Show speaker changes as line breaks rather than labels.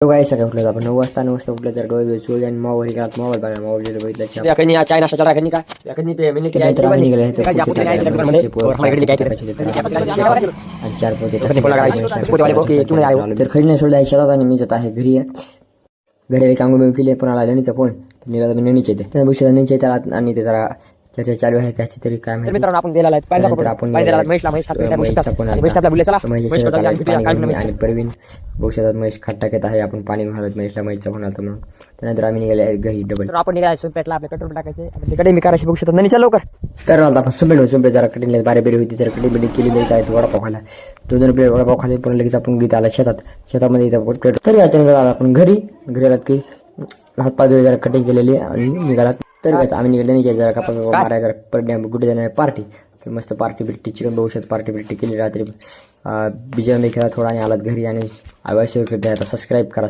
काय सगळं उठलं आपण 9 वाजता उठलं तर डोळे चोळले आणि मोबाईल घरात मोबाईल बघा मोबाईल बघितलं
याकनी चाय नाश्ता चला करनी का याकनी पे मैंने क्या
नंतर आम्ही निघाले तर
क्या
पोते
नहीं
टाकायचे,
मध्ये
पोते
और हमारे लिए क्या है
टाकायचे आणि 4 पोते
तो बोला पोते वाले को कि क्यों नहीं आए हो
तर खडी नाही सोडलं शेतात आणि मी जात आहे घरी घरी कांगो मी केली पण आला नणीचा फोन तर निघाला मी नणीचे ते त्या गोष्टी नणीचे त्याला आणि ते जरा चर्चा चालू आहे त्याची तरी काय माहिती
मित्रांनो आपण दिलेला आहे पहिला
त्यानंतर आपण
महिला म्हैस आपला बोलले चला म्हैस
आणि परवीन भविष्यात म्हैस खाट टाकत आहे आपण पाणी घालत म्हैसला म्हैसचा फोन आला म्हणून त्यानंतर आम्ही निघाले घरी डबल
तर आपण निघायचं पेटला आपल्या पेट्रोल टाकायचे आपण तिकडे मी करायची बघू शकतो नाही चल लवकर
तर आता आपण सुंबे जरा कटिंग बारे बेरी होती तर कटिंग बिटिंग केली जायचं आहे वडापाव खायला 2 प्लेट वडापाव खाली पण लगेच आपण गीत आला शेतामध्ये इथं प्लेट तरी आपण घरी आलात की हात पाय धुळे जरा कटिंग केलेली आणि निघाला तर आम्ही निघाले नाही जरा का मारा जरा पडल्या गुडे जाणार पार्टी तर मस्त पार्टी बिट्टी चिकन भविष्यात पार्टी बिट्टी केली रात्री बिजय मी खेळा थोडा आणि आलात घरी आणि आवश्यक आता सबस्क्राईब करा.